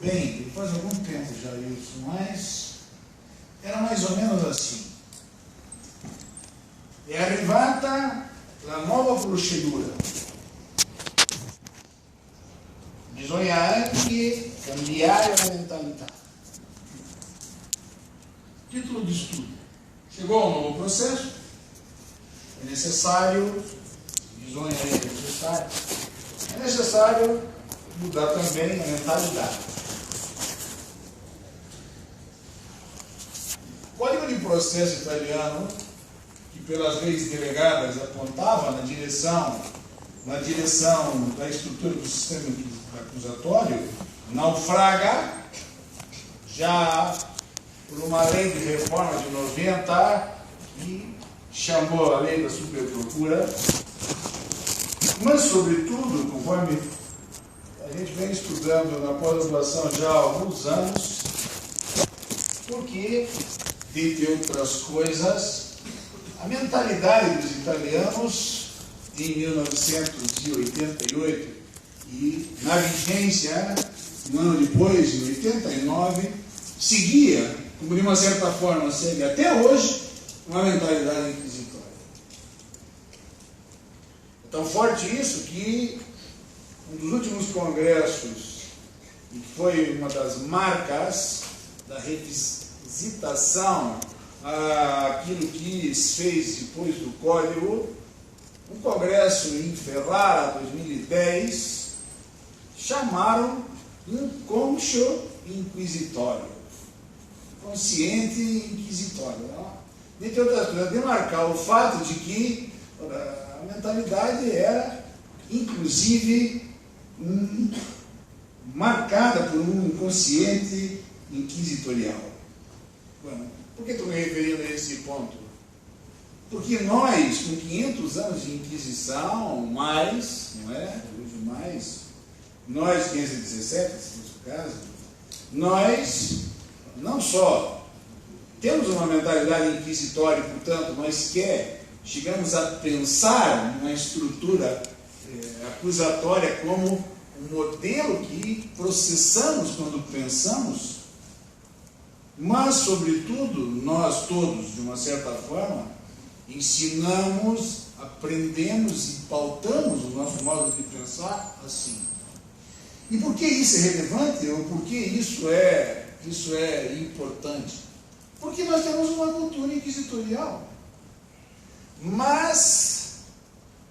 bem, faz algum tempo já isso, mas era mais ou menos assim. È arrivata la nuova procedura. Bisogna anche cambiare la mentalità. Título de estudo. Chegou um novo processo, é necessário mudar também a mentalidade. O Código de Processo italiano, que pelas leis delegadas apontava na direção da estrutura do sistema acusatório, naufraga já por uma lei de reforma de 90, que chamou a lei da superprocura, mas, sobretudo, conforme a gente vem estudando na pós-graduação já há alguns anos, porque, dentre outras coisas, a mentalidade dos italianos em 1988 e na vigência, um ano depois, em 89, seguia, como de uma certa forma segue até hoje, uma mentalidade inquisitória. É tão forte isso que um dos últimos congressos, e que foi uma das marcas da revisitação àquilo que se fez depois do Código, um congresso em Ferrara, 2010, chamaram inconscio inquisitório, consciente inquisitório. Dentre outras coisas, demarcar o fato de que a mentalidade era, inclusive, marcada por um inconsciente inquisitorial. Bom, por que estou me referindo a esse ponto? Porque nós, com 500 anos de Inquisição, mais, não é? Hoje mais, nós, 517, se fosse o caso, nós não só temos uma mentalidade inquisitória, portanto, nós chegamos a pensar numa estrutura acusatória como um modelo que processamos quando pensamos, mas, sobretudo, nós todos, de uma certa forma, ensinamos, aprendemos e pautamos o nosso modo de pensar assim. E por que isso é relevante? Ou por que isso é importante? Porque nós temos uma cultura inquisitorial. Mas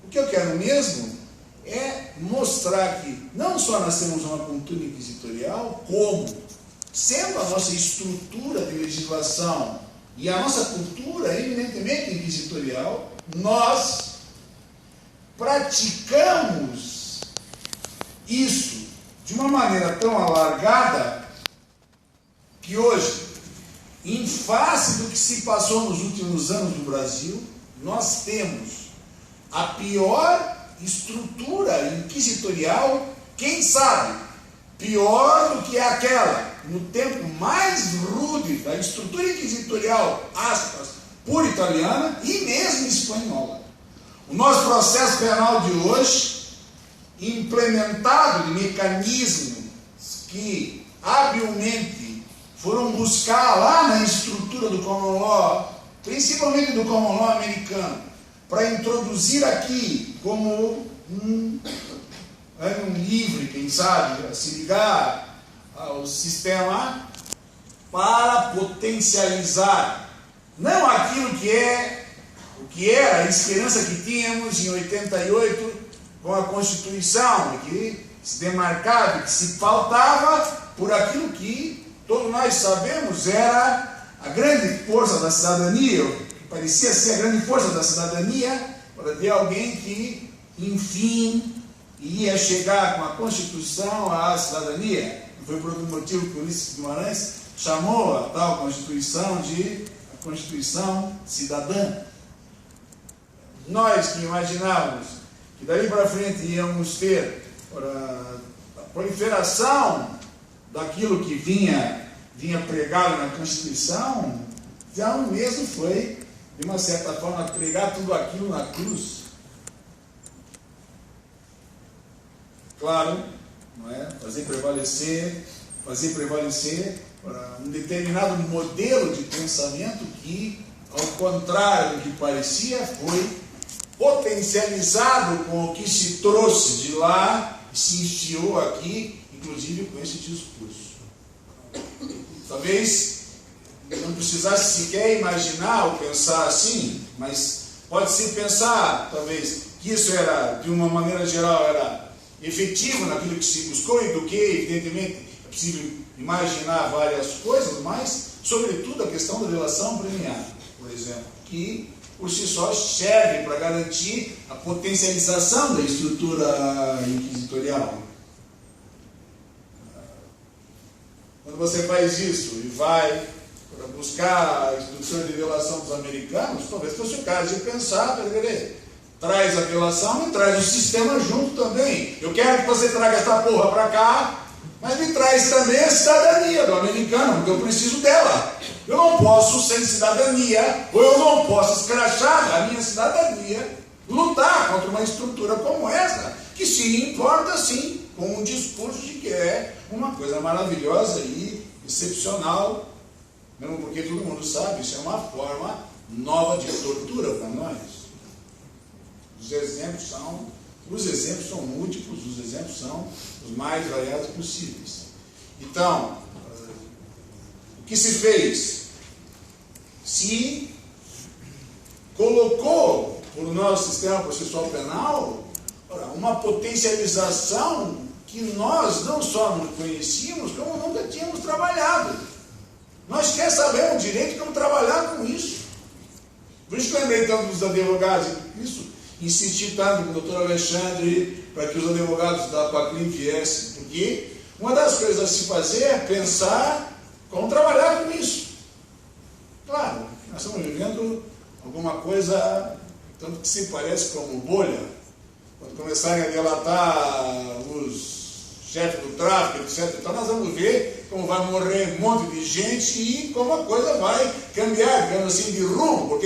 o que eu quero mesmo é mostrar que não só nós temos uma cultura inquisitorial, como, sendo a nossa estrutura de legislação e a nossa cultura eminentemente inquisitorial, nós praticamos isso de uma maneira tão alargada que hoje, em face do que se passou nos últimos anos no Brasil, nós temos a pior estrutura inquisitorial, quem sabe, pior do que aquela no tempo mais rude da estrutura inquisitorial, aspas, puritaliana e mesmo espanhola. O nosso processo penal de hoje, implementado de mecanismos que habilmente foram buscar lá na estrutura do common law, principalmente do common law americano, para introduzir aqui como um livre, quem sabe, a se ligar ao sistema para potencializar não aquilo que era a esperança que tínhamos em 88 com a Constituição, que se demarcava, que se pautava por aquilo que todos nós sabemos era a grande força da cidadania, que parecia ser a grande força da cidadania, para ter alguém que, enfim, ia chegar com a Constituição à cidadania. Foi por outro motivo que Ulisses Guimarães chamou a tal Constituição de a Constituição Cidadã. Nós que imaginávamos que dali para frente íamos ter a proliferação daquilo que vinha pregado na Constituição, já o mesmo foi, de uma certa forma, pregar tudo aquilo na cruz. Claro, não é? Fazer prevalecer fazer prevalecer um determinado modelo de pensamento que, ao contrário do que parecia, foi potencializado com o que se trouxe de lá e se enfiou aqui, inclusive com esse discurso. Talvez não precisasse sequer imaginar ou pensar assim, mas pode-se pensar, talvez, que isso era, de uma maneira geral, era efetivo naquilo que se buscou e do que, evidentemente, é possível imaginar várias coisas, mas, sobretudo, a questão da delação premiada, por exemplo, que, por si só, serve para garantir a potencialização da estrutura inquisitorial. Quando você faz isso e vai para buscar a estrutura de delação dos americanos, talvez fosse o caso de pensar, traz a delação e traz o sistema junto também. Eu quero que você traga essa porra para cá, mas me traz também a cidadania do americano, porque eu preciso dela. Eu não posso, sem cidadania, ou eu não posso escrachar a minha cidadania, lutar contra uma estrutura como essa, que se importa, sim, com um discurso de que é uma coisa maravilhosa e excepcional, mesmo porque todo mundo sabe, isso é uma forma nova de tortura para nós. Os exemplos são múltiplos, os exemplos são os mais variados possíveis. Então, o que se fez? Se colocou por nosso sistema processual penal uma potencialização que nós não só não conhecíamos, como nunca tínhamos trabalhado. Nós queremos saber o direito como trabalhar com isso. Por isso que eu lembrei tanto dos advogados, isso, insisti tanto com o doutor Alexandre para que os advogados da Paclim viessem, porque uma das coisas a se fazer é pensar como trabalhar com isso. Claro, nós estamos vivendo alguma coisa tanto que se parece como bolha. Quando começarem a delatar os chefes do tráfico, etc., então nós vamos ver como vai morrer um monte de gente e como a coisa vai cambiar, digamos assim, de rumo, porque